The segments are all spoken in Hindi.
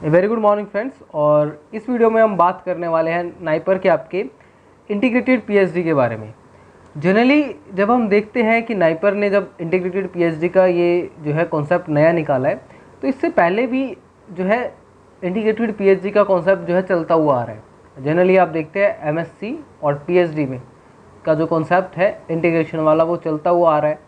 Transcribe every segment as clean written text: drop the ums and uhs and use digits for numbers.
Very good morning friends. और इस वीडियो में हम बात करने वाले हैं नाइपर के आपके इंटीग्रेटेड पीएचडी के बारे में। जनरली जब हम देखते हैं कि नाइपर ने जब इंटीग्रेटेड पीएचडी का ये जो है कॉन्सेप्ट नया निकाला है, तो इससे पहले भी जो है इंटीग्रेटेड पीएचडी का कॉन्सेप्ट जो है चलता हुआ आ रहा है। जनरली आप देखते हैं एमएससी और पीएचडी में का जो कॉन्सेप्ट है इंटीग्रेशन वाला वो चलता हुआ आ रहा है,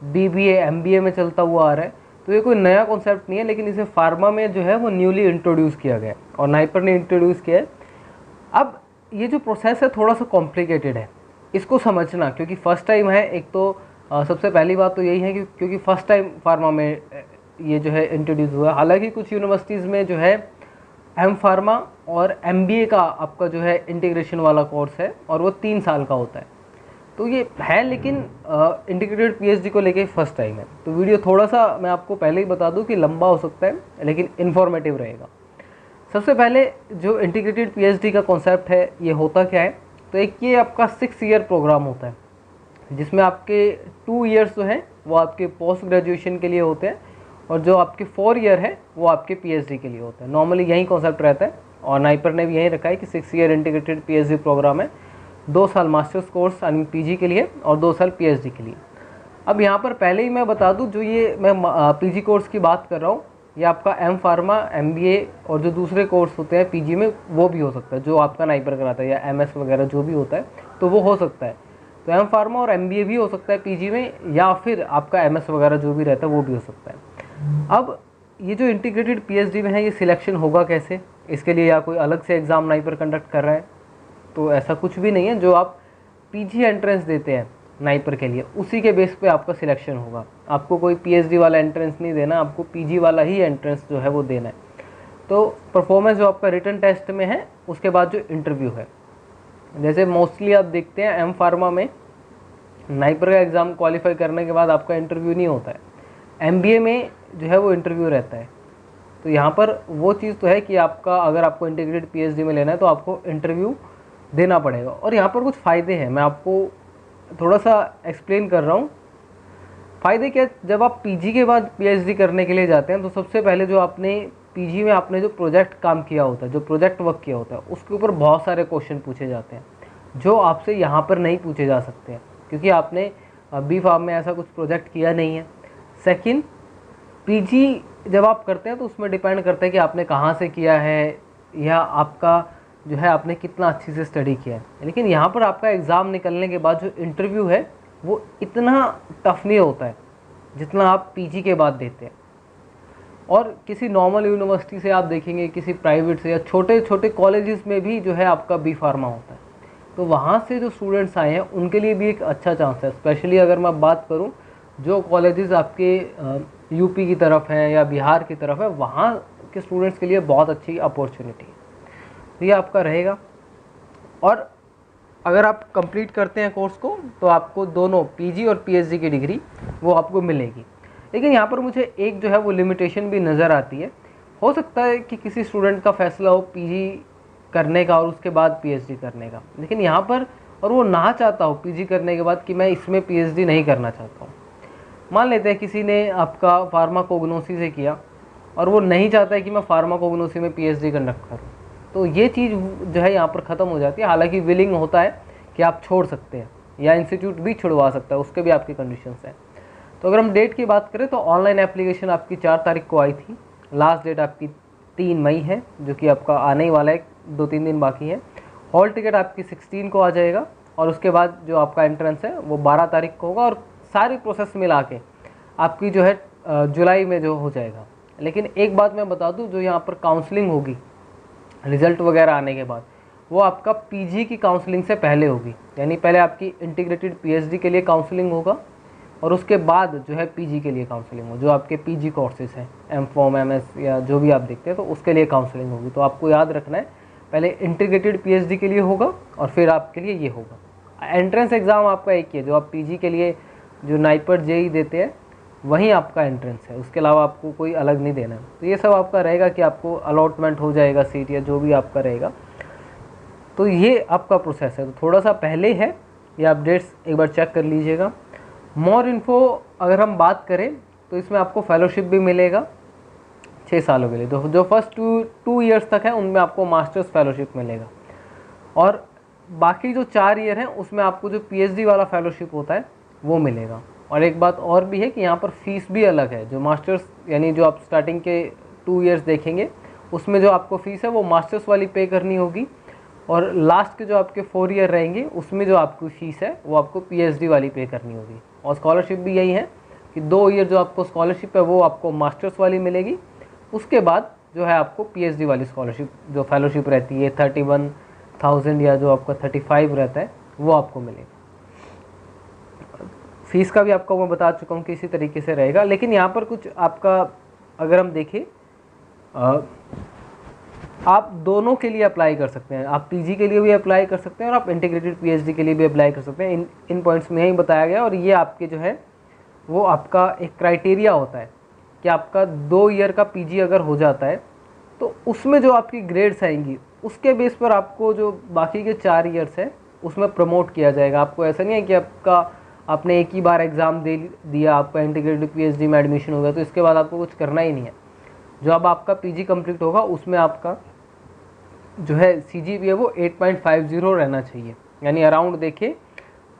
बीबीए एमबीए में चलता हुआ आ रहा है। तो ये कोई नया कॉन्सेप्ट नहीं है, लेकिन इसे फार्मा में जो है वो न्यूली इंट्रोड्यूस किया गया है और नाइपर ने इंट्रोड्यूस किया है। अब ये जो प्रोसेस है थोड़ा सा कॉम्प्लिकेटेड है इसको समझना, क्योंकि फ़र्स्ट टाइम है। एक तो सबसे पहली बात तो यही है कि क्योंकि फ़र्स्ट टाइम फार्मा में ये जो है इंट्रोड्यूस हुआ है। हालांकि कुछ यूनिवर्सिटीज़ में जो है एम फार्मा और एमबीए का आपका जो है इंटीग्रेशन वाला कोर्स है और वो 3 साल का होता है। तो ये है, लेकिन इंटीग्रेटेड पीएचडी को लेके फर्स्ट टाइम है। तो वीडियो थोड़ा सा मैं आपको पहले ही बता दूं कि लंबा हो सकता है, लेकिन इन्फॉर्मेटिव रहेगा। सबसे पहले जो इंटीग्रेटेड पीएचडी का कॉन्सेप्ट है ये होता क्या है, तो एक ये आपका 6 ईयर प्रोग्राम होता है जिसमें आपके 2 ईयर्स जो हैं वो आपके पोस्ट ग्रेजुएशन के लिए होते हैं और जो आपके 4 ईयर है वो आपके पीएचडी के लिए होता है। नॉर्मली यही कॉन्सेप्ट रहता है और नाइपर ने भी यही रखा है कि 6 ईयर इंटीग्रेटेड पीएचडी प्रोग्राम है, 2 साल मास्टर्स कोर्स यानी पीजी के लिए और 2 साल पीएचडी के लिए। अब यहाँ पर पहले ही मैं बता दूँ, जो ये मैं पीजी कोर्स की बात कर रहा हूँ ये आपका एम फार्मा एमबीए और जो दूसरे कोर्स होते हैं पीजी में वो भी हो सकता है, जो आपका नाइपर कराता है या एमएस वगैरह जो भी होता है तो वो हो सकता है। तो एम फार्मा और एमबीए भी हो सकता है पीजी में, या फिर आपका एमएस वगैरह जो भी रहता है वो भी हो सकता है। अब ये जो इंटीग्रेटेड पीएचडी में है ये सिलेक्शन होगा कैसे, इसके लिए या कोई अलग से एग्ज़ाम नाइपर कंडक्ट कर रहा है? तो ऐसा कुछ भी नहीं है। जो आप पीजी एंट्रेंस देते हैं नाइपर के लिए उसी के बेस पे आपका सिलेक्शन होगा। आपको कोई पीएचडी वाला एंट्रेंस नहीं देना, आपको पीजी वाला ही एंट्रेंस जो है वो देना है। तो परफॉर्मेंस जो आपका रिटन टेस्ट में है उसके बाद जो इंटरव्यू है, जैसे मोस्टली आप देखते हैं एम फार्मा में नाइपर का एग्ज़ाम क्वालिफाई करने के बाद आपका इंटरव्यू नहीं होता है, एमबीए में जो है वो इंटरव्यू रहता है। तो यहाँ पर वो चीज़ तो है कि आपका अगर आपको इंटीग्रेटेड पीएचडी में लेना है तो आपको इंटरव्यू देना पड़ेगा। और यहाँ पर कुछ फ़ायदे हैं, मैं आपको थोड़ा सा एक्सप्लेन कर रहा हूँ। फ़ायदे क्या, जब आप पीजी के बाद पीएचडी करने के लिए जाते हैं तो सबसे पहले जो आपने पीजी में आपने जो प्रोजेक्ट काम किया होता है, जो प्रोजेक्ट वर्क किया होता है, उसके ऊपर बहुत सारे क्वेश्चन पूछे जाते हैं जो आपसे यहाँ पर नहीं पूछे जा सकते हैं, क्योंकि आपने बी फार्म में ऐसा कुछ प्रोजेक्ट किया नहीं है। सेकेंड, पीजी जब आप करते हैं तो उसमें डिपेंड करता है कि आपने कहाँ से किया है या आपका जो है आपने कितना अच्छे से स्टडी किया है। लेकिन यहाँ पर आपका एग्ज़ाम निकलने के बाद जो इंटरव्यू है वो इतना टफ नहीं होता है जितना आप पीजी के बाद देते हैं। और किसी नॉर्मल यूनिवर्सिटी से आप देखेंगे, किसी प्राइवेट से या छोटे छोटे कॉलेजेस में भी जो है आपका बी फार्मा होता है, तो वहाँ से जो स्टूडेंट्स आए हैं उनके लिए भी एक अच्छा चांस है। स्पेशली अगर मैं बात करूँ जो कॉलेजेस आपके यूपी की तरफ हैं या बिहार की तरफ है, वहाँ के स्टूडेंट्स के लिए बहुत अच्छी अपॉर्चुनिटी है। तो ये आपका रहेगा। और अगर आप कंप्लीट करते हैं कोर्स को तो आपको दोनों पीजी और पीएचडी की डिग्री वो आपको मिलेगी। लेकिन यहाँ पर मुझे एक जो है वो लिमिटेशन भी नज़र आती है। हो सकता है कि किसी स्टूडेंट का फैसला हो पीजी करने का और उसके बाद पीएचडी करने का, लेकिन यहाँ पर और वो ना चाहता हो पीजी करने के बाद कि मैं इसमें पीएचडी नहीं करना चाहता हूँ। मान लेते हैं किसी ने आपका फार्माकोग्नोसी से किया और वो नहीं चाहता है कि मैं फार्माकोग्नोसी में पीएचडी कंडक्ट करूँ, तो ये चीज़ जो है यहाँ पर ख़त्म हो जाती है। हालांकि विलिंग होता है कि आप छोड़ सकते हैं या इंस्टीट्यूट भी छुड़वा सकता है, उसके भी आपकी कंडीशंस हैं। तो अगर हम डेट की बात करें तो ऑनलाइन एप्लीकेशन आपकी 4 तारीख को आई थी, लास्ट डेट आपकी 3 मई है, जो कि आपका आने ही वाला है, 2-3 दिन बाकी है। हॉल टिकट आपकी 16 को आ जाएगा और उसके बाद जो आपका एंट्रेंस है वो 12 तारीख को होगा और सारी प्रोसेस मिला के आपकी जो है जुलाई में जो हो जाएगा। लेकिन एक बात मैं बता दूँ, जो यहाँ पर काउंसलिंग होगी रिज़ल्ट वगैरह आने के बाद, वो आपका पीजी की काउंसलिंग से पहले होगी। यानी पहले आपकी इंटीग्रेटेड पीएचडी के लिए काउंसलिंग होगा और उसके बाद जो है पीजी के लिए काउंसलिंग हो, जो आपके पीजी कोर्सेज हैं एम फॉर्म एमएस या जो भी आप देखते हैं, तो उसके लिए काउंसलिंग होगी। तो आपको याद रखना है पहले इंटीग्रेटेड पीएचडी के लिए होगा और फिर आपके लिए ये होगा। एंट्रेंस एग्ज़ाम आपका एक ही है, जो आप पीजी के लिए जो नाइपर जेई देते हैं वहीं आपका एंट्रेंस है, उसके अलावा आपको कोई अलग नहीं देना है। तो ये सब आपका रहेगा कि आपको अलॉटमेंट हो जाएगा सीट या जो भी आपका रहेगा। तो ये आपका प्रोसेस है, तो थोड़ा सा पहले है, ये अपडेट्स एक बार चेक कर लीजिएगा। मोर इन्फो अगर हम बात करें तो इसमें आपको फेलोशिप भी मिलेगा, 6 सालों के लिए। तो जो फर्स्ट टू ईयर्स तक है उनमें आपको मास्टर्स फेलोशिप मिलेगा, और बाकी जो 4 ईयर हैं उसमें आपको जो पीएचडी वाला फेलोशिप होता है वो मिलेगा। और एक बात और भी है कि यहाँ पर फीस भी अलग है। जो मास्टर्स यानी जो आप स्टार्टिंग के 2 ईयर्स देखेंगे उसमें जो आपको फ़ीस है वो मास्टर्स वाली पे करनी होगी, और लास्ट के जो आपके 4 ईयर रहेंगे उसमें जो आपकी फ़ीस है वो आपको पीएचडी वाली पे करनी होगी। और स्कॉलरशिप भी यही है कि 2 ईयर जो आपको स्कॉलरशिप है वो आपको मास्टर्स वाली मिलेगी, उसके बाद जो है आपको पीएचडी वाली स्कॉलरशिप जो फेलोशिप रहती है 31,000 या जो आपका 35 रहता है वो आपको मिलेगा। फीस का भी आपको मैं बता चुका हूँ कि इसी तरीके से रहेगा। लेकिन यहाँ पर कुछ आपका अगर हम देखें, आप दोनों के लिए अप्लाई कर सकते हैं। आप पीजी के लिए भी अप्लाई कर सकते हैं और आप इंटीग्रेटेड पीएचडी के लिए भी अप्लाई कर सकते हैं। इन पॉइंट्स में यही बताया गया, और ये आपके जो है वो आपका एक क्राइटेरिया होता है कि आपका 2 ईयर का पीजी अगर हो जाता है तो उसमें जो आपकी ग्रेड्स आएंगी उसके बेस पर आपको जो बाकी के 4 ईयर्स है उसमें प्रमोट किया जाएगा। आपको ऐसा नहीं है कि आपने एक ही बार एग्ज़ाम दे दिया, आपका इंटीग्रेटेड पीएचडी में एडमिशन हो गया तो इसके बाद आपको कुछ करना ही नहीं है। जो अब आपका पीजी कंप्लीट होगा उसमें आपका जो है सीजीपीए वो 8.50 रहना चाहिए, यानी अराउंड देखें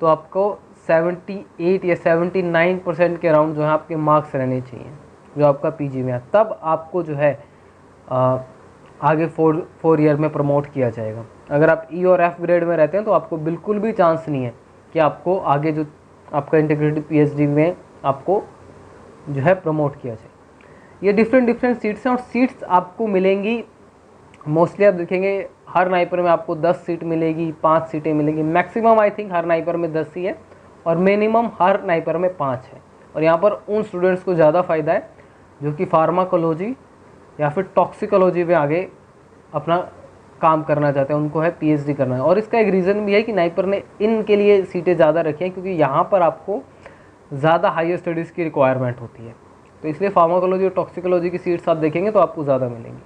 तो आपको 78 या 79% के अराउंड जो है आपके मार्क्स रहने चाहिए जो आपका पीजी में है, तब आपको जो है आगे 4 ईयर में प्रमोट किया जाएगा। अगर आप ई और एफ ग्रेड में रहते हैं तो आपको बिल्कुल भी चांस नहीं है कि आपको आगे जो आपका इंटीग्रेटेड पीएचडी में आपको जो है प्रमोट किया जाए। ये डिफरेंट सीट्स हैं, और सीट्स आपको मिलेंगी मोस्टली आप देखेंगे हर नाइपर में आपको 10 सीट मिलेगी, 5 सीटें मिलेंगी maximum. I think her NIPER में 10 ही है, और मिनिमम हर नाइपर में 5 है। और यहाँ पर उन स्टूडेंट्स को ज़्यादा फ़ायदा है जो कि फार्माकोलॉजी या फिर टॉक्सिकोलॉजी में आगे अपना काम करना चाहते हैं, उनको है पीएचडी करना है। और इसका एक रीज़न भी है कि नाइपर ने इनके लिए सीटें ज़्यादा रखी हैं क्योंकि यहाँ पर आपको ज़्यादा हायर स्टडीज़ की रिक्वायरमेंट होती है, तो इसलिए फार्माकोलॉजी और टॉक्सिकोलॉजी की सीट्स आप देखेंगे तो आपको ज़्यादा मिलेंगी।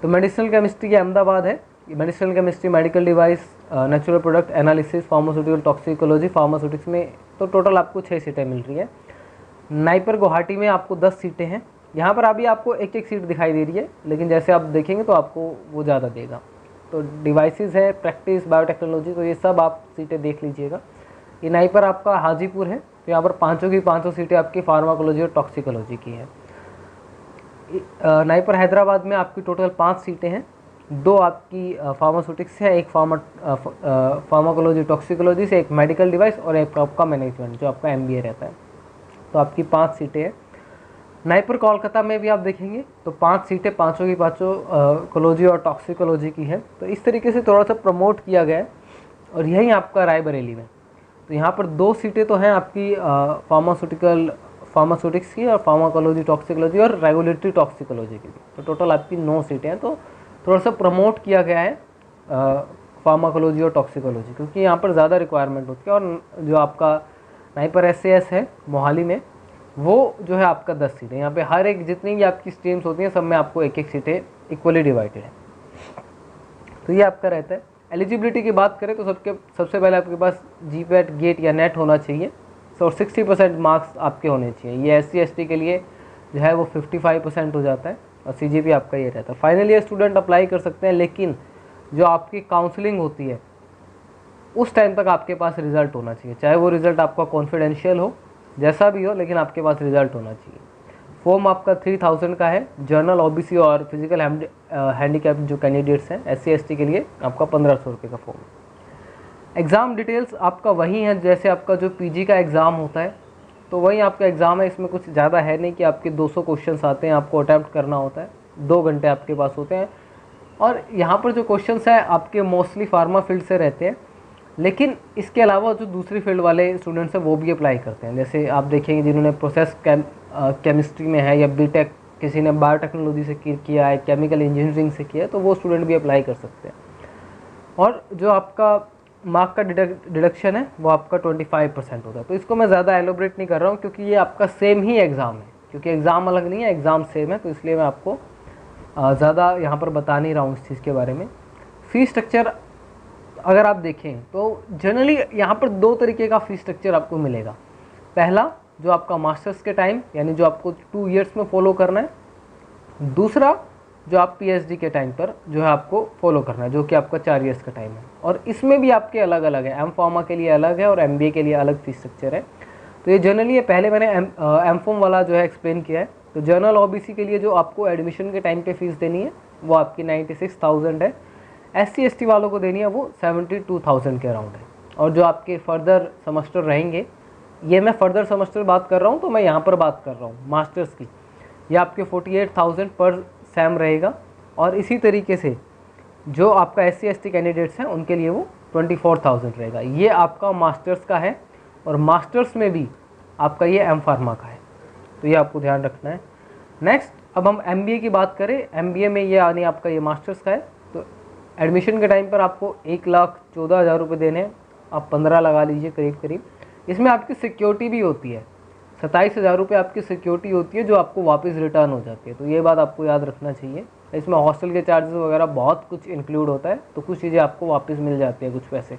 तो मेडिसिनल केमिस्ट्री ये अहमदाबाद है। Medicinal chemistry, medical device, natural product analysis, pharmaceutical toxicology, pharmaceutics में तो टोटल आपको 6 सीटें मिल रही है। नाइपर गुवाहाटी में आपको 10 सीटें हैं। यहाँ पर अभी आपको एक सीट दिखाई दे रही है, लेकिन जैसे आप देखेंगे तो आपको वो ज़्यादा देगा। तो डिवाइसेस है, प्रैक्टिस, बायोटेक्नोलॉजी, तो ये सब आप सीटें देख लीजिएगा। ये नाइपर आपका हाजीपुर है, तो यहाँ पर 5 की 5 सीटें आपकी फार्माकोलॉजी और टॉक्सिकोलॉजी की है। नाइपर हैदराबाद में आपकी टोटल 5 सीटें हैं, 2 आपकी फार्मास्यूटिक्स है, एक फार्माकोलॉजी टॉक्सिकोलॉजी से, एक मेडिकल डिवाइस और एक आपका मैनेजमेंट जो आपका एमबीए रहता है। तो आपकी 5 सीटें हैं। नाइपर कोलकाता में भी आप देखेंगे तो 5 सीटें, 5 की 5 कोलॉजी और टॉक्सिकोलॉजी की है। तो इस तरीके से थोड़ा सा प्रमोट किया गया है। और यही आपका रायबरेली में, तो यहाँ पर 2 सीटें तो हैं आपकी फार्मास्यूटिक्स की और फार्माकोलॉजी टॉक्सिकोलॉजी और रेगुलेटरी टॉक्सिकोलॉजी की। तो टोटल आपकी 9 सीटें हैं। तो थोड़ा सा प्रमोट किया गया है फार्माकोलॉजी और टॉक्सिकोलॉजी, क्योंकि यहाँ पर ज़्यादा रिक्वायरमेंट होती है। और जो आपका नाइपर एसएएस है मोहाली में, वो जो है आपका 10 सीटें। यहाँ पे हर एक जितनी भी आपकी स्ट्रीम्स होती हैं सब में आपको एक सीटें इक्वली डिवाइडेड है। तो ये आपका रहता है। एलिजिबिलिटी की बात करें तो सबसे पहले आपके पास जीपैट, गेट या नेट होना चाहिए, और 60% मार्क्स आपके होने चाहिए। ये SC/ST के लिए जो है वो 55% हो जाता है, और CGP आपका ये रहता है। फाइनल ईयर स्टूडेंट अप्लाई कर सकते हैं, लेकिन जो आपकी काउंसलिंग होती है उस टाइम तक आपके पास रिज़ल्ट होना चाहिए, चाहे वो रिज़ल्ट आपका कॉन्फिडेंशियल हो, जैसा भी हो, लेकिन आपके पास रिज़ल्ट होना चाहिए। फॉर्म आपका 3000 का है। जनरल, OBC और फिजिकल हैंडीकैप जो कैंडिडेट्स हैं SC/ST के लिए आपका 1500 रुपये का फॉर्म। एग्ज़ाम डिटेल्स आपका वही है जैसे आपका जो PG का एग्ज़ाम होता है, तो वही आपका एग्ज़ाम है। इसमें कुछ ज़्यादा है नहीं कि आपके 200 क्वेश्चंस आते हैं, आपको अटैम्प्ट करना होता है, 2 घंटे आपके पास होते हैं। और यहाँ पर जो क्वेश्चंस हैं आपके मोस्टली फार्मा फील्ड से रहते हैं, लेकिन इसके अलावा जो दूसरी फील्ड वाले स्टूडेंट्स हैं वो भी अप्लाई करते हैं। जैसे आप देखेंगे जिन्होंने प्रोसेस केमिस्ट्री में है, या बीटेक किसी ने बायोटेक्नोलॉजी से किया है, केमिकल इंजीनियरिंग से किया है, तो वो स्टूडेंट भी अप्लाई कर सकते हैं। और जो आपका मार्क का डिडक्शन है वो आपका 25% होता है। तो इसको मैं ज़्यादा एलोब्रेट नहीं कर रहा हूँ, क्योंकि ये आपका सेम ही एग्ज़ाम है, क्योंकि एग्ज़ाम अलग नहीं है, एग्ज़ाम सेम है, तो इसलिए मैं आपको ज़्यादा यहाँ पर बता नहीं रहा हूँ इस चीज़ के बारे में। फ़ीस स्ट्रक्चर अगर आप देखें तो जनरली यहाँ पर 2 तरीके का फ़ीस स्ट्रक्चर आपको मिलेगा। पहला जो आपका मास्टर्स के टाइम, यानी जो आपको 2 ईयर्स में फॉलो करना है, दूसरा जो आप पीएचडी के टाइम पर जो है आपको फॉलो करना है, जो कि आपका 4 ईयर्स का टाइम है, और इसमें भी आपके अलग अलग है, एम फार्मा के लिए अलग है और एमबीए के लिए अलग फीस स्ट्रक्चर है। तो ये जनरली, ये पहले मैंने एम फॉर्म वाला जो है एक्सप्लेन किया है। तो जनरल ओबीसी के लिए जो आपको एडमिशन के टाइम पे फीस देनी है वो आपकी 96,000 है। SC ST वालों को देनी है वो 72,000 के अराउंड है। और जो आपके फर्दर सेमेस्टर रहेंगे, ये मैं फर्दर सेमेस्टर बात कर रहा हूँ, तो मैं यहाँ पर बात कर रहा हूँ मास्टर्स की, ये आपके 48,000 पर सैम रहेगा। और इसी तरीके से जो आपका SC ST कैंडिडेट्स हैं उनके लिए वो 24,000 रहेगा। ये आपका मास्टर्स का है, और मास्टर्स में भी आपका ये एम फार्मा का है, तो ये आपको ध्यान रखना है। नेक्स्ट, अब हम MBA की बात करें। MBA में ये यानी आपका ये मास्टर्स का है, तो एडमिशन के टाइम पर आपको 1,14,000 रुपये देने हैं, आप 15 लगा लीजिए करीब करीब। इसमें आपकी सिक्योरिटी भी होती है, 27,000 रुपये आपकी सिक्योरिटी होती है जो आपको वापस रिटर्न हो जाती है, तो ये बात आपको याद रखना चाहिए। इसमें हॉस्टल के चार्जेस वगैरह बहुत कुछ इंक्लूड होता है, तो कुछ चीज़ें आपको वापस मिल जाती है, कुछ पैसे।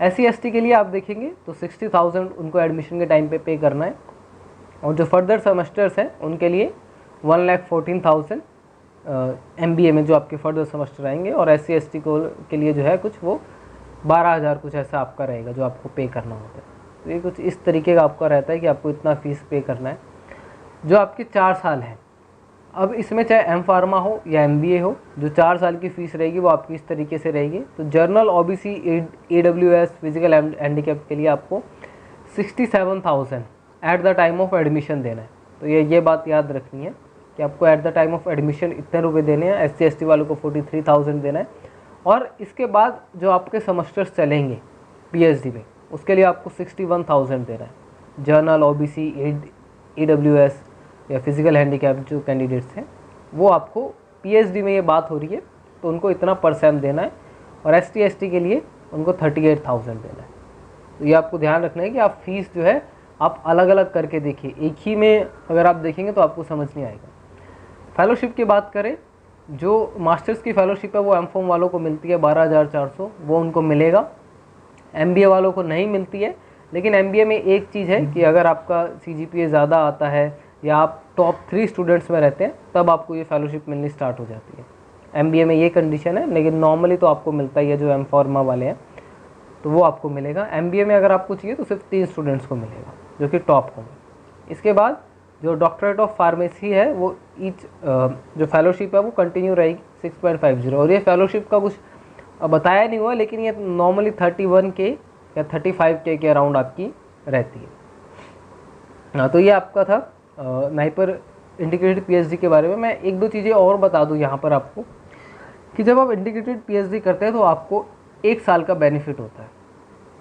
SC ST के लिए आप देखेंगे तो 60,000 उनको एडमिशन के टाइम पे करना है, और जो फर्दर सेमेस्टर्स हैं उनके लिए 1,14,000 MBA में जो आपके फर्दर सेमेस्टर आएंगे, और SC ST को के लिए जो है कुछ वो 12,000 कुछ ऐसा आपका रहेगा जो आपको पे करना होता है। तो ये कुछ इस तरीके का आपका रहता है कि आपको इतना फ़ीस पे करना है, जो आपके 4 साल है। अब इसमें चाहे एम फार्मा हो या MBA हो, जो 4 साल की फ़ीस रहेगी वो आपकी इस तरीके से रहेगी। तो journal OBC AWS physical handicap के लिए आपको 67,000 at the time of admission देना है। तो ये बात याद रखनी है कि आपको at the time of admission इतने रुपए देने हैं। SC ST वालों को 43,000 देना है, और इसके बाद जो आपके सेमेस्टर्स चलेंगे PhD में, उसके लिए आपको 61,000 देना है। जर्नल OBC AWS या फिजिकल हैंडीकैप जो कैंडिडेट्स हैं वो आपको PhD में ये बात हो रही है तो उनको इतना पर सेम देना है, और ST ST के लिए उनको 38,000 देना है। तो ये आपको ध्यान रखना है कि आप फीस जो है आप अलग अलग करके देखिए, एक ही में अगर आप देखेंगे तो आपको समझ नहीं आएगा। फेलोशिप की बात करें, जो मास्टर्स की फेलोशिप है वो एम फॉर्म वालों को मिलती है 12,400, वो उनको मिलेगा। MBA वालों को नहीं मिलती है, लेकिन MBA में एक चीज़ है कि अगर आपका CGPA ज़्यादा आता है या आप टॉप 3 स्टूडेंट्स में रहते हैं तब आपको ये फेलोशिप मिलनी स्टार्ट हो जाती है। MBA में ये कंडीशन है, लेकिन नॉर्मली तो आपको मिलता ही है, जो एम फार्मा वाले हैं तो वो आपको मिलेगा। MBA में अगर आपको चाहिए तो सिर्फ 3 स्टूडेंट्स को मिलेगा जो कि टॉप होंगे। इसके बाद जो डॉक्टरेट ऑफ फार्मेसी है वो जो फेलोशिप है वो कंटिन्यू रहेगी 6.50, और ये फेलोशिप का कुछ बताया नहीं हुआ, लेकिन ये नॉर्मली 31K या 35K के अराउंड आपकी रहती है। हाँ, तो ये आपका था नाइपर इंटीग्रेटेड PhD के बारे में। मैं एक दो चीज़ें और बता दूँ यहाँ पर आपको, कि जब आप इंटीग्रेटेड PhD करते हैं तो आपको 1 साल का बेनिफिट होता है।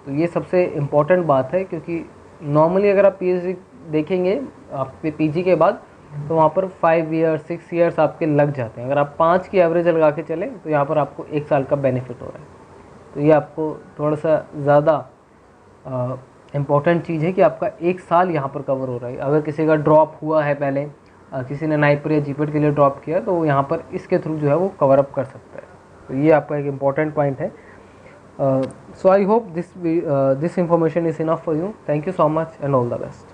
तो ये सबसे इम्पॉर्टेंट बात है, क्योंकि नॉर्मली अगर आप PhD देखेंगे आपके PG के बाद तो वहाँ पर 5 ईयर्स 6 ईयर्स आपके लग जाते हैं। अगर आप 5 की एवरेज लगा के चलें तो यहाँ पर आपको 1 साल का बेनिफिट हो रहा है। तो ये आपको थोड़ा सा ज़्यादा इम्पॉर्टेंट चीज़ है कि आपका 1 साल यहाँ पर कवर हो रहा है। अगर किसी का ड्रॉप हुआ है पहले, किसी ने नाइपर या जीपेट के लिए ड्रॉप किया, तो यहाँ पर इसके थ्रू जो है वो कवर अप कर सकता है। तो ये आपका एक इम्पॉर्टेंट पॉइंट है। So I hope this information is enough for you. Thank you so much and all the best.